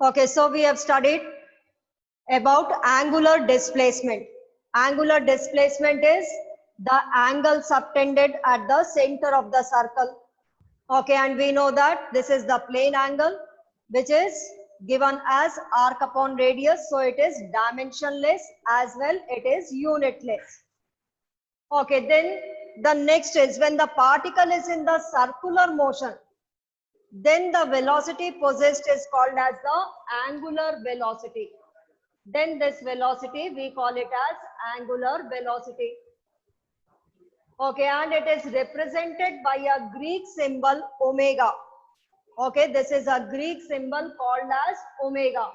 Okay, so we have studied about angular displacement. Angular displacement is the angle subtended at the center of the circle. Okay, and we know that this is the plane angle, which is given as arc upon radius. So it is dimensionless as well, it is unitless. Okay, then the next is when the particle is in the circular motion, then the velocity possessed is called as the angular velocity. Then this velocity, we call it as angular velocity. Okay, and it is represented by a Greek symbol omega. Okay, this is a Greek symbol called as omega.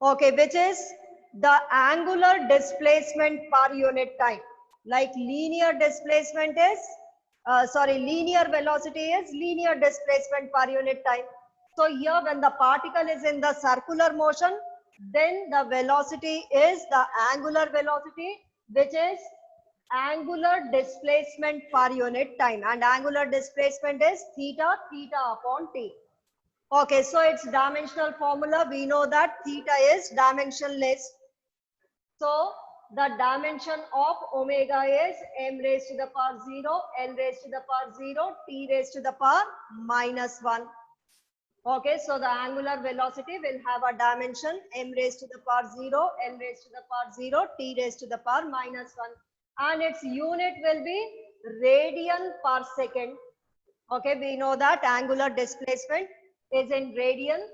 Okay, which is the angular displacement per unit time. Like linear displacement is, linear velocity is linear displacement per unit time. So here when the particle is in the circular motion, then the velocity is the angular velocity, which is angular displacement per unit time. And angular displacement is theta, theta upon t. Okay, so its dimensional formula, we know that theta is dimensionless. So the dimension of omega is m raised to the power 0, l raised to the power 0, t raised to the power -1. Okay, so the angular velocity will have a dimension m raised to the power 0, l raised to the power 0, t raised to the power -1. And its unit will be radian per second. Okay, we know that angular displacement is in radian.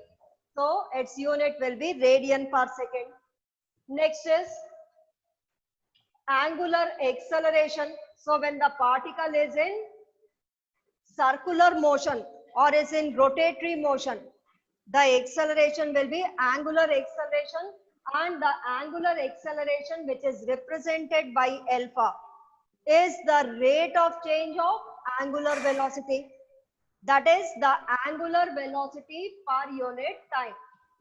So its unit will be radian per second. Next is angular acceleration. So when the particle is in circular motion or is in rotatory motion, the acceleration will be angular acceleration, and the angular acceleration, which is represented by alpha, is the rate of change of angular velocity. That is the angular velocity per unit time.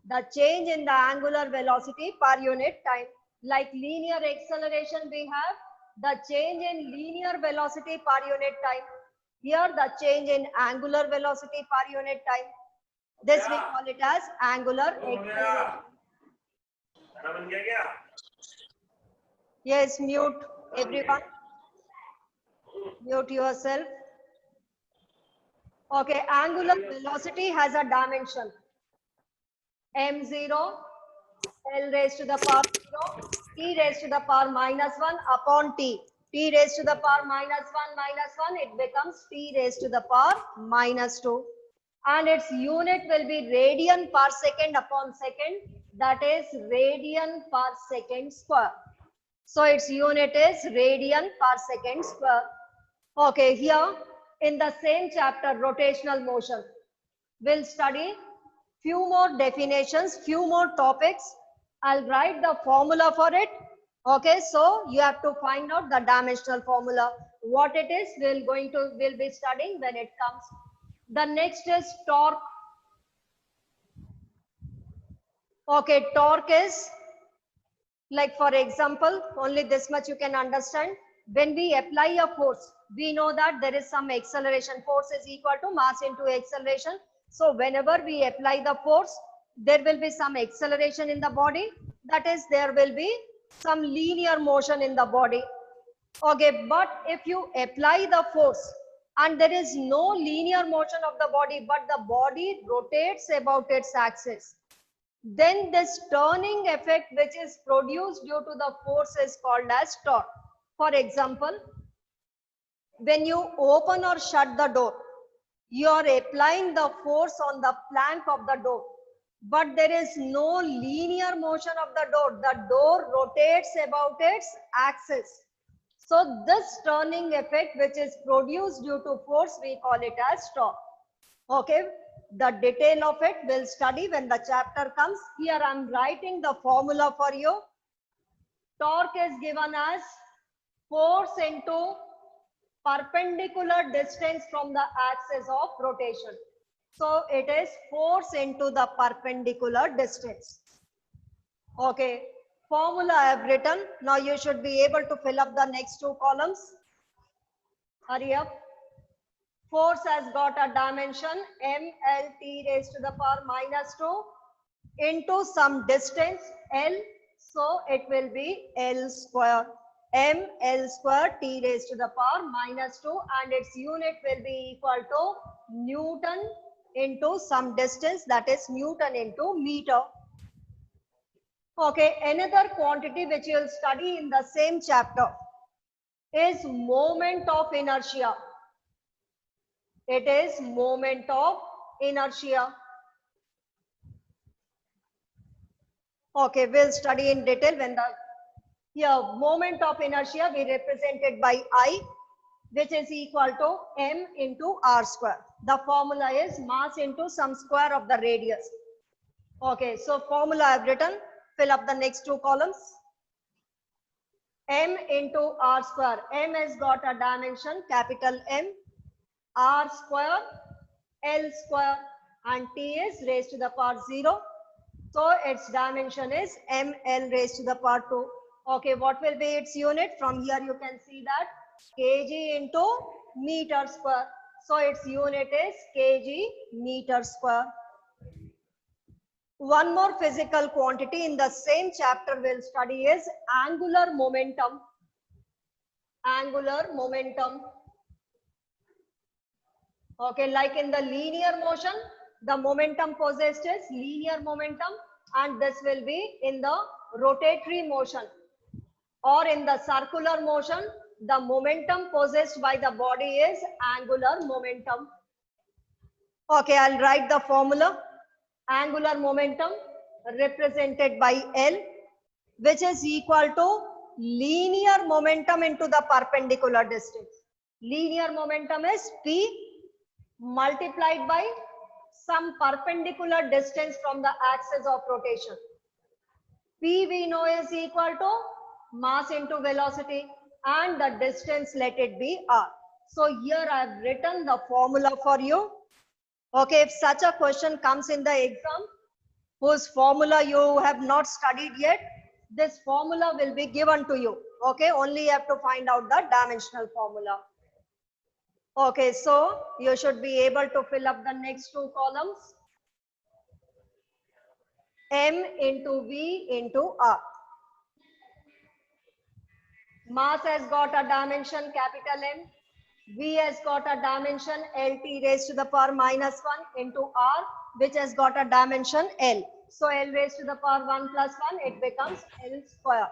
The change in the angular velocity per unit time. Like linear acceleration, we have the change in linear velocity per unit time. Here the change in angular velocity per unit time. This we call it as angular acceleration. Yes, mute everyone. Mute yourself. Okay, angular velocity has a dimension m0, l raised to the power 0, t raised to the power -1 upon t. T raised to the power -1, it becomes t raised to the power -2. And its unit will be radian per second upon second. That is radian per second square. So its unit is radian per second square. Okay, here in the same chapter, rotational motion, we'll study few more definitions, few more topics. I'll write the formula for it. Okay, so you have to find out the dimensional formula. What it is, we'll be studying when it comes. The next is torque. Okay, torque is, like for example, only this much you can understand. When we apply a force, we know that there is some acceleration. Force is equal to mass into acceleration. So whenever we apply the force, there will be some acceleration in the body. That is, there will be some linear motion in the body. Okay, but if you apply the force and there is no linear motion of the body, but the body rotates about its axis, then this turning effect which is produced due to the force is called as torque. For example, when you open or shut the door, you are applying the force on the plank of the door, but there is no linear motion of the door. The door rotates about its axis. So this turning effect which is produced due to force, we call it as torque. Okay, the detail of it we'll study when the chapter comes. Here I'm writing the formula for you. Torque is given as force into perpendicular distance from the axis of rotation. So it is force into the perpendicular distance. Okay, formula I have written. Now you should be able to fill up the next two columns. Hurry up. Force has got a dimension mlt raised to the power minus 2 into some distance L. So it will be L square. ml square t raised to the power minus 2 and its unit will be equal to Newton into some distance, that is Newton into meter. Okay, another quantity which you will study in the same chapter is moment of inertia. It is moment of inertia. Okay, we'll study in detail when the here moment of inertia we represented by I, which is equal to m into r square. The formula is mass into some square of the radius. Okay, so formula I have written. Fill up the next two columns. M into r square. M has got a dimension capital M, r square, L square, and t is raised to the power 0. So its dimension is ml raised to the power 2. Okay, what will be its unit? From here you can see that kg into meter square. So its unit is kg meter square. One more physical quantity in the same chapter we'll study is angular momentum. Angular momentum. Okay, like in the linear motion, the momentum possessed is linear momentum, and this will be in the rotatory motion. Or in the circular motion, the momentum possessed by the body is angular momentum. Okay, I'll write the formula. Angular momentum represented by L, which is equal to linear momentum into the perpendicular distance. Linear momentum is P multiplied by some perpendicular distance from the axis of rotation. P we know is equal to mass into velocity and the distance let it be r. So here I have written the formula for you. Okay, if such a question comes in the exam whose formula you have not studied yet, this formula will be given to you. Okay, only you have to find out the dimensional formula. Okay, so you should be able to fill up the next two columns. M into V into R. Mass has got a dimension capital M. V has got a dimension LT raised to the power minus 1 into R, which has got a dimension L. So L raised to the power 1 plus 1, it becomes L square.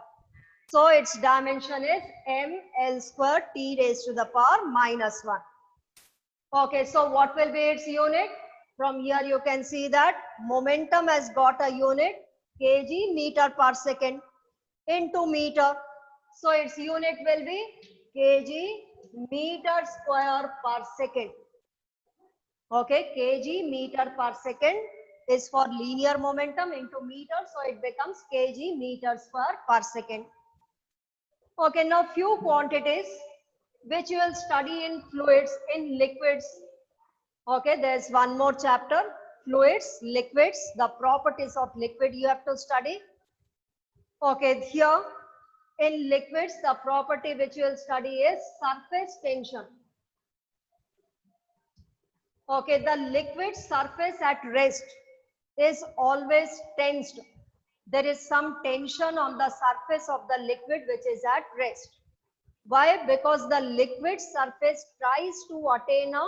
So its dimension is ml square t raised to the power minus 1. Okay, so what will be its unit? From here you can see that momentum has got a unit kg meter per second into meter. So its unit will be kg meter square per second. Okay, kg meter per second is for linear momentum into meter. So it becomes kg meter square per second. Okay, now few quantities which you will study in fluids, in liquids. Okay, there's one more chapter, fluids, liquids, the properties of liquid you have to study. Okay, here in liquids, the property which you will study is surface tension. Okay, the liquid surface at rest is always tensed. There is some tension on the surface of the liquid which is at rest. Why? Because the liquid surface tries to attain a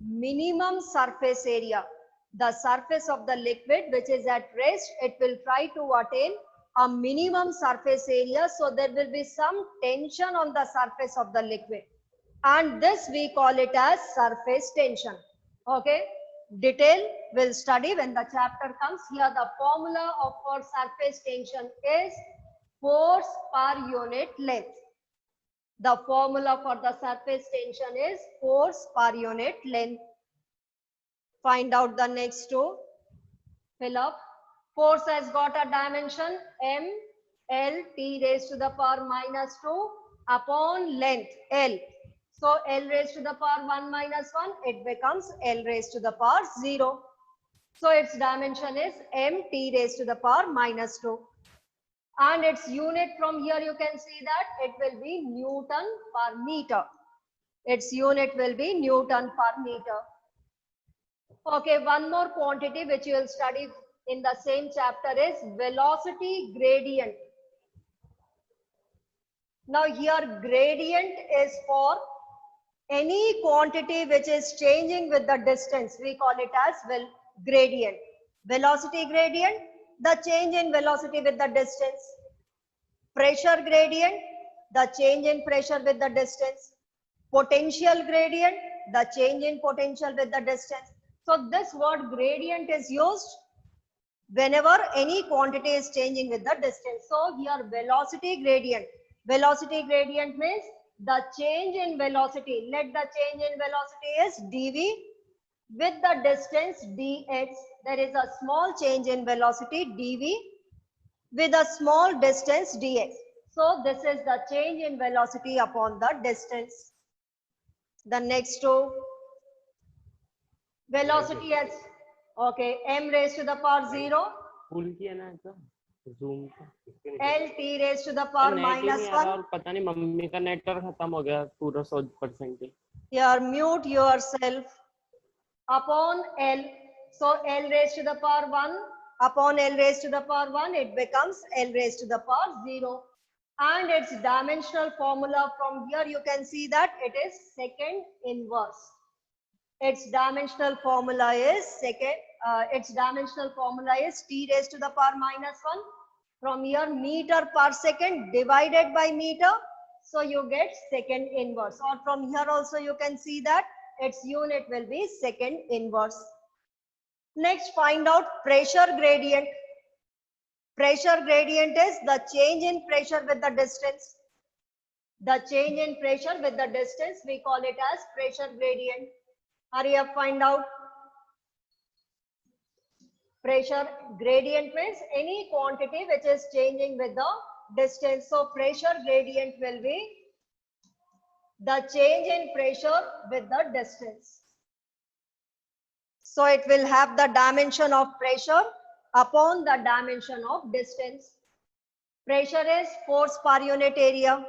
minimum surface area. The surface of the liquid which is at rest, it will try to attain a minimum surface area. So there will be some tension on the surface of the liquid. And this we call it as surface tension. Okay. Detail we'll study when the chapter comes. Here the formula for surface tension is force per unit length. The formula for the surface tension is force per unit length. Find out the next two. Fill up. Force has got a dimension m, L, t raised to the power minus 2 upon length L. So L raised to the power 1 minus 1, it becomes L raised to the power 0. So its dimension is m t raised to the power minus 2. And its unit from here you can see that it will be Newton per meter. Its unit will be Newton per meter. Okay, one more quantity which you will study in the same chapter is velocity gradient. Now here gradient is for any quantity which is changing with the distance. We call it as gradient. Velocity gradient, the change in velocity with the distance. Pressure gradient, the change in pressure with the distance. Potential gradient, the change in potential with the distance. So this word gradient is used whenever any quantity is changing with the distance. So here velocity gradient. Velocity gradient means the change in velocity. Let the change in velocity is dv with the distance dx. There is a small change in velocity dv with a small distance dx. So this is the change in velocity upon the distance. The next two, velocity as, okay, m raised to the power 0. Full किया ना ऐसा zoom L t raised to the power minus 1. और पता नहीं mummy का network खत्म हो गया पूरा 100%. Here mute yourself. Upon L, so L raised to the power 1 upon L raised to the power 1, it becomes L raised to the power 0. And its dimensional formula, from here you can see that it is second inverse. Its dimensional formula is t raised to the power minus 1. From here meter per second divided by meter, so you get second inverse. Or from here also you can see that its unit will be second inverse. Next, find out pressure gradient. Pressure gradient is the change in pressure with the distance. The change in pressure with the distance, we call it as pressure gradient. Hurry up, find out. Pressure gradient means any quantity which is changing with the distance. So pressure gradient will be the change in pressure with the distance. So it will have the dimension of pressure upon the dimension of distance. Pressure is force per unit area.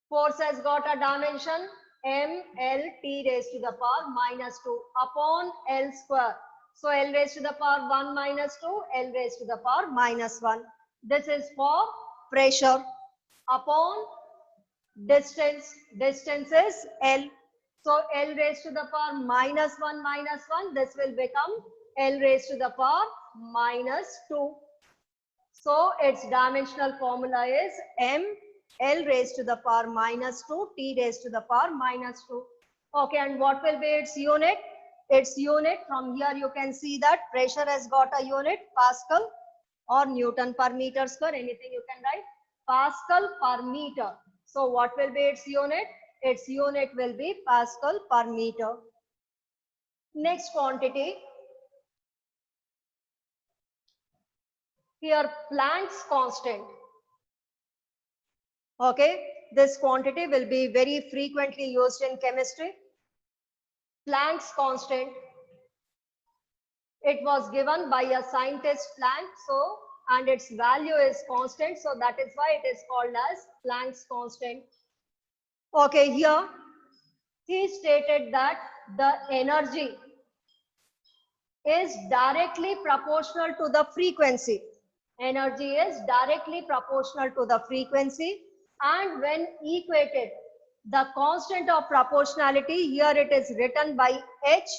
Force has got a dimension mLt raised to the power minus 2 upon L square. So L raised to the power 1 minus 2, L raised to the power minus 1. This is for pressure. Upon distance, distance is L. So L raised to the power minus 1, this will become L raised to the power minus 2. So its dimensional formula is m L raised to the power minus 2, t raised to the power minus 2. Okay, and what will be its unit? Its unit, from here you can see that pressure has got a unit, Pascal or Newton per meter square, anything you can write, Pascal per meter. So what will be its unit? Its unit will be Pascal per meter. Next quantity. Here Planck's constant. Okay, this quantity will be very frequently used in chemistry. Planck's constant. It was given by a scientist Planck, so, and its value is constant, so that is why it is called as Planck's constant. Okay, here he stated that the energy is directly proportional to the frequency. Energy is directly proportional to the frequency, and when equated, the constant of proportionality, here it is written by h,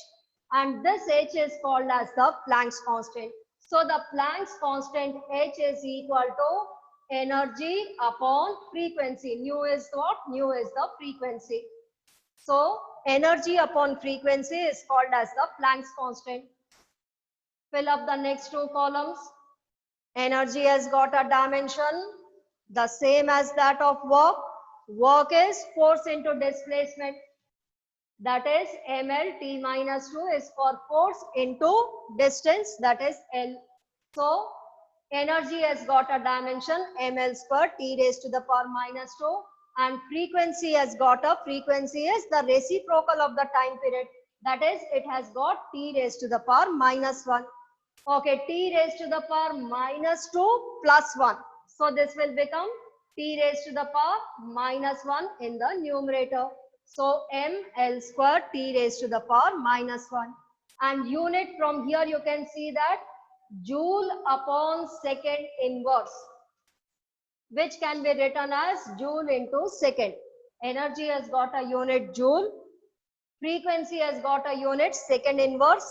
and this h is called as the Planck's constant. So the Planck's constant h is equal to energy upon frequency. Nu is what? Nu is the frequency. So energy upon frequency is called as the Planck's constant. Fill up the next two columns. Energy has got a dimension the same as that of work. Work is force into displacement. That is ml, t minus 2 is for force into distance, that is L. So energy has got a dimension ml square, t raised to the power minus 2, and frequency has got a, frequency is the reciprocal of the time period. That is, it has got t raised to the power minus 1. Okay, t raised to the power minus 2 plus 1. So this will become t raised to the power minus 1 in the numerator. So ml square T raised to the power minus 1. And unit from here you can see that joule upon second inverse, which can be written as joule into second. Energy has got a unit joule. Frequency has got a unit second inverse.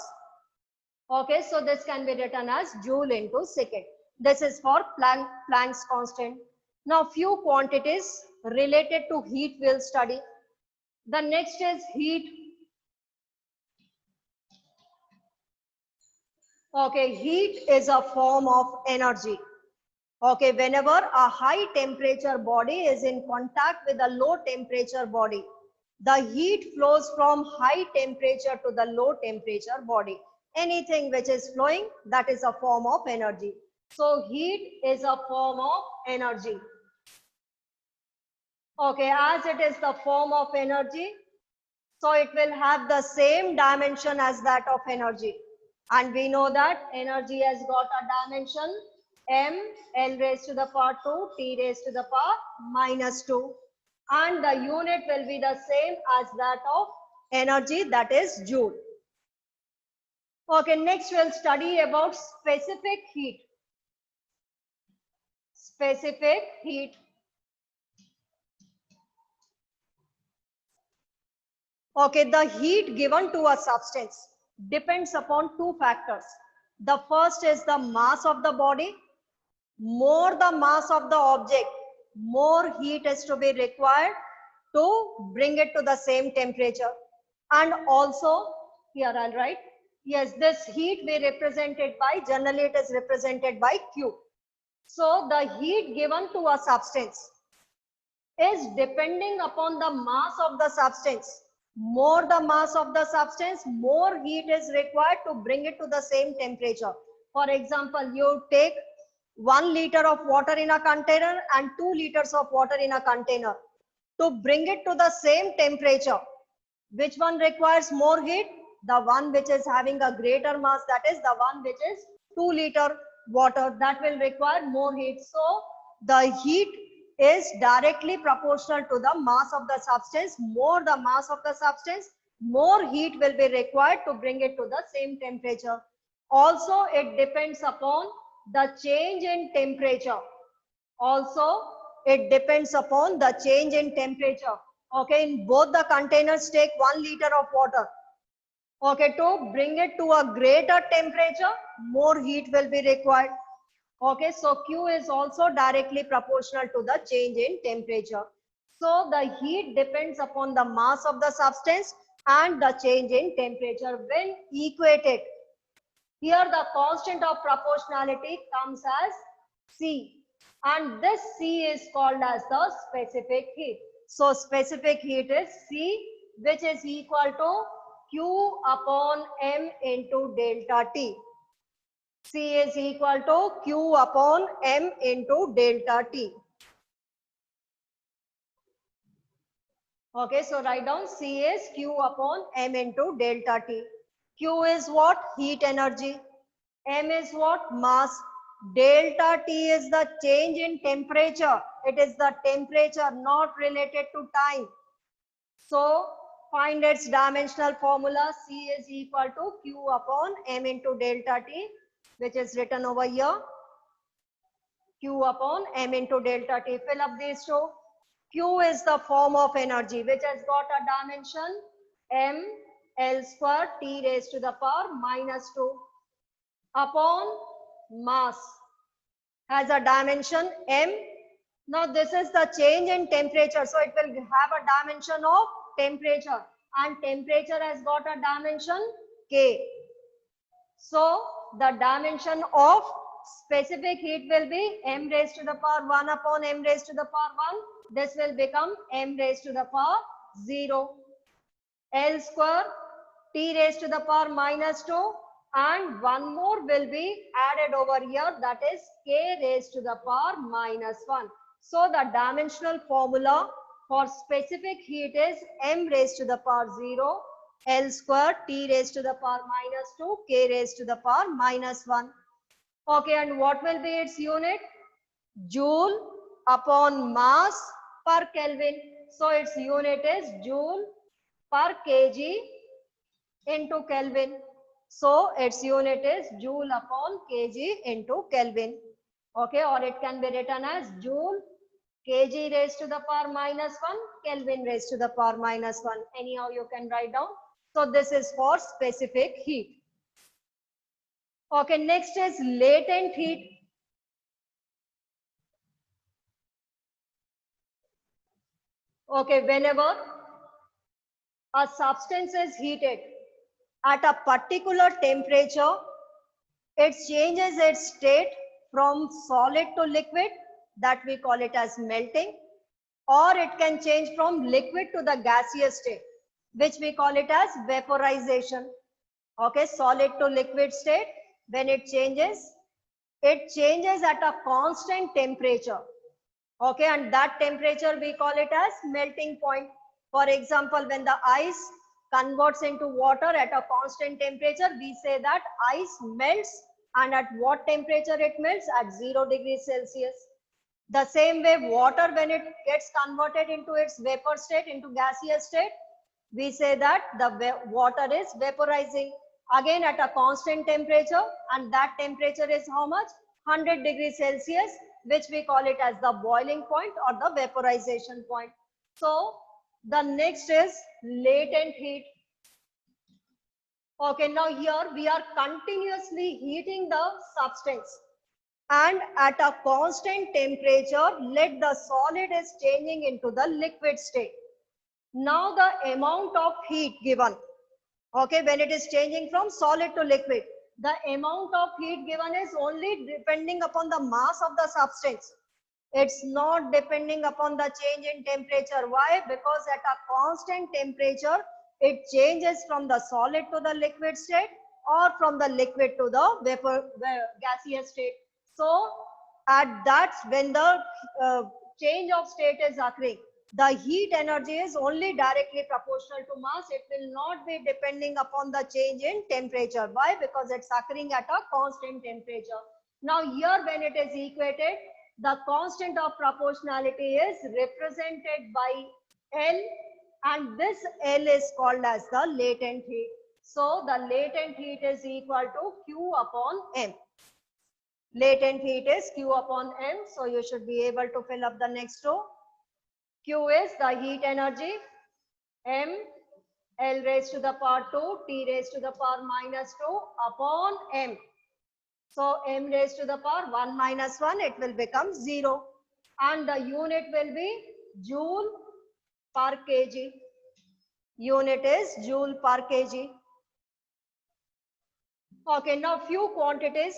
Okay, so this can be written as joule into second. This is for Planck's constant. Now few quantities related to heat we'll study. The next is heat. Okay, heat is a form of energy. Okay, whenever a high temperature body is in contact with a low temperature body, the heat flows from high temperature to the low temperature body. Anything which is flowing, that is a form of energy. So heat is a form of energy. Okay, as it is the form of energy, so it will have the same dimension as that of energy. And we know that energy has got a dimension m, l raised to the power 2, t raised to the power minus 2. And the unit will be the same as that of energy, that is joule. Okay, next we'll study about specific heat. Specific heat. Okay, the heat given to a substance depends upon two factors. The first is the mass of the body. More the mass of the object, more heat is to be required to bring it to the same temperature. And also, here I'll write, yes, this heat we represented by, generally it is represented by Q. So the heat given to a substance is depending upon the mass of the substance. More the mass of the substance, more heat is required to bring it to the same temperature. For example, you take 1 liter of water in a container and 2 liters of water in a container. To bring it to the same temperature, which one requires more heat? The one which is having a greater mass, that is the one which is 2 liter water, that will require more heat. So the heat is directly proportional to the mass of the substance. More the mass of the substance, more heat will be required to bring it to the same temperature. Also, it depends upon the change in temperature. Also, it depends upon the change in temperature. Okay, in both the containers, take 1 liter of water. Okay, to bring it to a greater temperature, more heat will be required. Okay, so Q is also directly proportional to the change in temperature. So the heat depends upon the mass of the substance and the change in temperature. When equated, here the constant of proportionality comes as C. And this C is called as the specific heat. So specific heat is C, which is equal to Q upon M into delta T. C is equal to Q upon M into delta T. Okay, so write down C is Q upon M into delta T. Q is what? Heat energy. M is what? Mass. Delta T is the change in temperature. It is the temperature, not related to time. So find its dimensional formula. C is equal to Q upon M into delta T, which is written over here. Q upon M into delta T. Fill up these two. Q is the form of energy which has got a dimension m L square T raised to the power minus 2 upon mass has a dimension m. Now this is the change in temperature, so it will have a dimension of temperature, and temperature has got a dimension K. So the dimension of specific heat will be m raised to the power 1 upon m raised to the power 1. This will become m raised to the power 0. L square T raised to the power minus 2, and one more will be added over here, that is K raised to the power minus 1. So the dimensional formula for specific heat is m raised to the power 0, L square T raised to the power minus 2, K raised to the power minus 1. Okay, and what will be its unit? Joule upon mass per Kelvin. So its unit is joule per kg into Kelvin. So its unit is joule upon kg into Kelvin. Okay, or it can be written as joule kg raised to the power minus 1, Kelvin raised to the power minus 1. Anyhow, you can write down. So this is for specific heat. Okay, next is latent heat. Okay, whenever a substance is heated at a particular temperature, it changes its state from solid to liquid, that we call it as melting, or it can change from liquid to the gaseous state, which we call it as vaporization. Okay, solid to liquid state, when it changes at a constant temperature. Okay, and that temperature we call it as melting point. For example, when the ice converts into water at a constant temperature, we say that ice melts, and at what temperature it melts? At 0 degrees Celsius. The same way, water, when it gets converted into its vapor state, into gaseous state, we say that the water is vaporizing, again at a constant temperature, and that temperature is how much? 100 degrees Celsius, which we call it as the boiling point or the vaporization point. So the next is latent heat. Okay, now here we are continuously heating the substance, and at a constant temperature, let the solid is changing into the liquid state. Now the amount of heat given, okay, when it is changing from solid to liquid, the amount of heat given is only depending upon the mass of the substance. It's not depending upon the change in temperature. Why? Because at a constant temperature, it changes from the solid to the liquid state, or from the liquid to the gaseous state. So at that, when the change of state is occurring, the heat energy is only directly proportional to mass. It will not be depending upon the change in temperature. Why? Because it's occurring at a constant temperature. Now here, when it is equated, the constant of proportionality is represented by L, and this L is called as the latent heat. So the latent heat is equal to Q upon M. Latent heat is Q upon M. So you should be able to fill up the next row. Q is the heat energy, M, L raised to the power 2, T raised to the power minus 2 upon M. So M raised to the power 1 minus 1, it will become 0. And the unit will be joule per kg. Unit is joule per kg. Okay, now few quantities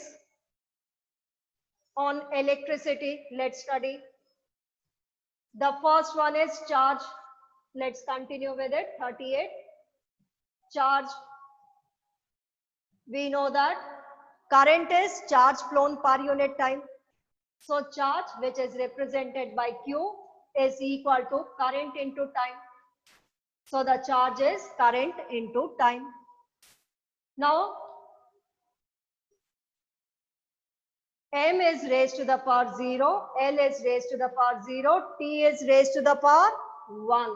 on electricity, let's study. The first one is charge. Let's continue with it. 38. Charge. We know that current is charge flown per unit time. So charge, which is represented by Q, is equal to current into time. So the charge is current into time. Now M is raised to the power 0, L is raised to the power 0, T is raised to the power 1.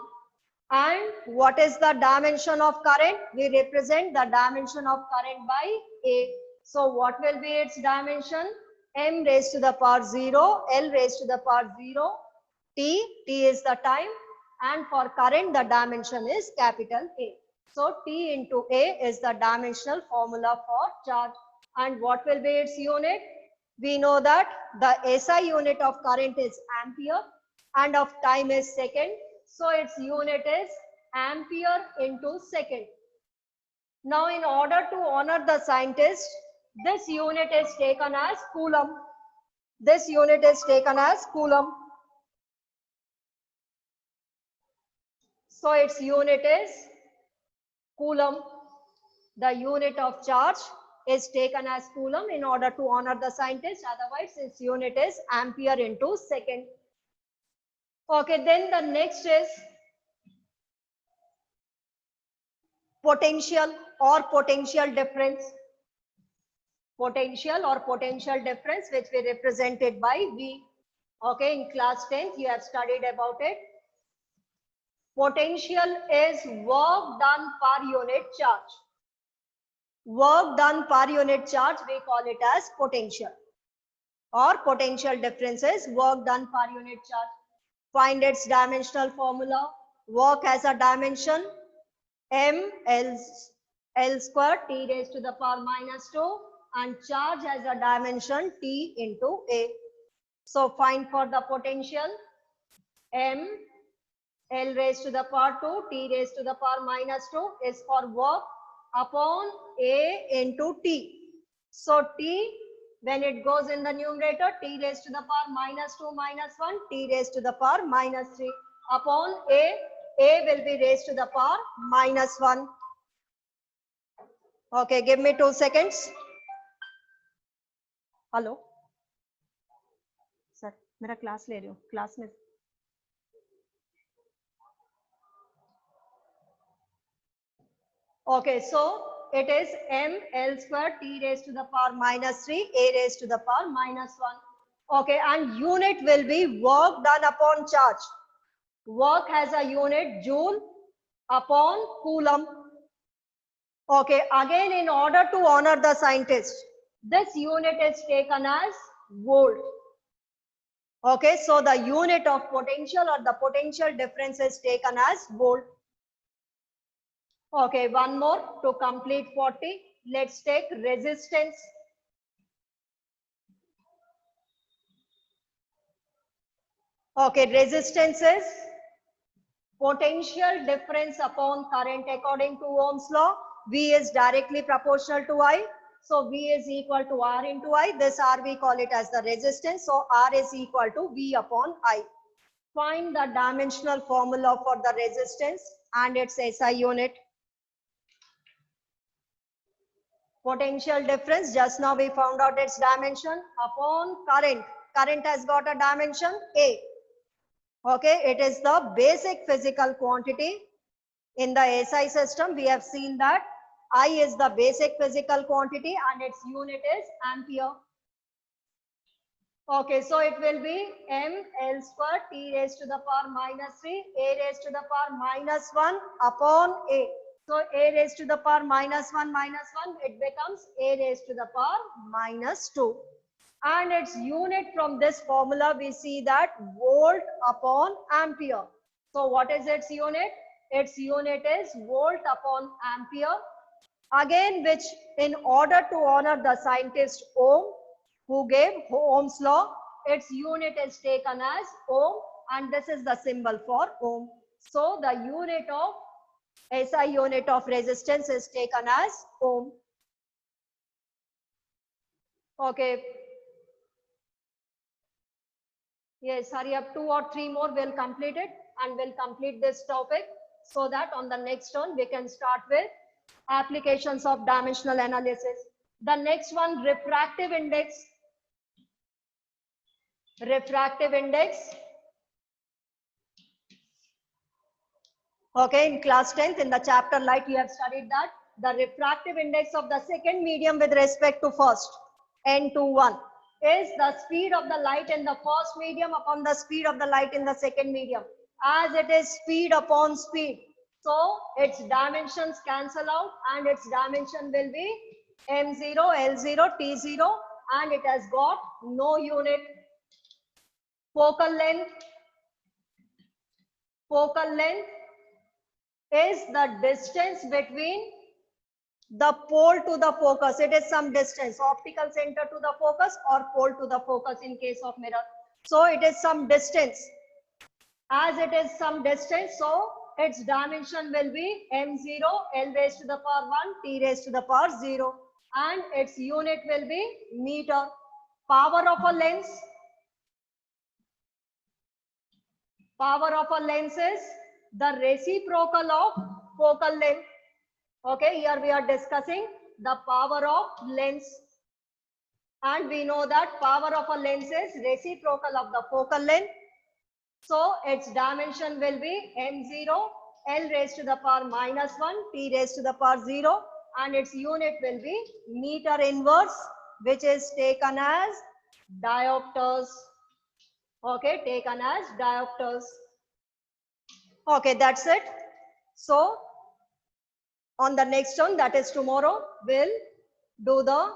And what is the dimension of current? We represent the dimension of current by A. So what will be its dimension? M raised to the power 0, L raised to the power 0, T is the time, and for current the dimension is capital A. So T into A is the dimensional formula for charge. And what will be its unit? We know that the SI unit of current is ampere and of time is second. So its unit is ampere into second. Now in order to honor the scientist, this unit is taken as coulomb. This unit is taken as coulomb. So its unit is coulomb. The unit of charge is taken as coulomb in order to honor the scientist. Otherwise, its unit is ampere into second. Okay, then the next is potential or potential difference. Potential or potential difference, which we represented by V. Okay, in class 10th, you have studied about it. Potential is work done per unit charge. Work done per unit charge, we call it as potential. Or potential difference is work done per unit charge. Find its dimensional formula. Work has a dimension m L square t raised to the power minus 2 and charge has a dimension t into A. So find for the potential m L raised to the power 2 t raised to the power minus 2 is for work upon A into T. So T, when it goes in the numerator, t raised to the power minus 2 minus 1, t raised to the power minus 3 upon A will be raised to the power minus 1. Okay, give me 2 seconds. Hello. Sir, मेरा class ले रही हूँ, class में. Okay, so it is m L square t raised to the power minus 3, A raised to the power minus 1. Okay, and unit will be work done upon charge. Work has a unit joule upon coulomb. Okay, again in order to honor the scientist, this unit is taken as volt. Okay, so the unit of potential or the potential difference is taken as volt. Okay, one more to complete 40. Let's take resistance. Okay, resistance is potential difference upon current according to Ohm's law. V is directly proportional to I. So V is equal to R into I. This R we call it as the resistance. So R is equal to V upon I. Find the dimensional formula for the resistance and its SI unit. Potential difference, just now we found out its dimension upon current. Current has got a dimension A. Okay, it is the basic physical quantity. In the SI system, we have seen that I is the basic physical quantity and its unit is ampere. Okay, so it will be m L square t raised to the power minus 3, A raised to the power minus 1 upon A. So A raised to the power minus 1, it becomes A raised to the power minus 2. And its unit from this formula, we see that volt upon ampere. So what is its unit? Its unit is volt upon ampere. Again, which in order to honor the scientist Ohm, who gave Ohm's law, its unit is taken as Ohm and this is the symbol for Ohm. So the unit of SI unit of resistance is taken as Ohm. Okay. Yes, hurry up, 2 or 3 more, we'll complete it and we'll complete this topic so that on the next one we can start with applications of dimensional analysis. The next one, refractive index. Refractive index. Okay, in class 10th in the chapter light you have studied that the refractive index of the second medium with respect to first, N21, is the speed of the light in the first medium upon the speed of the light in the second medium. As it is speed upon speed, so its dimensions cancel out and its dimension will be M0, L0, T0 and it has got no unit. Focal length. Focal length is the distance between the pole to the focus. It is some distance, optical center to the focus or pole to the focus in case of mirror. So it is some distance. As it is some distance, so its dimension will be M0, L raised to the power 1, T raised to the power 0. And its unit will be meter. Power of a lens. Power of a lens is the reciprocal of focal length. Okay, here we are discussing the power of lens. And we know that power of a lens is reciprocal of the focal length. So its dimension will be M0, L raised to the power minus 1, T raised to the power 0. And its unit will be meter inverse, which is taken as diopters. Okay, taken as diopters. Okay, that's it. So on the next one, that is tomorrow, we'll do the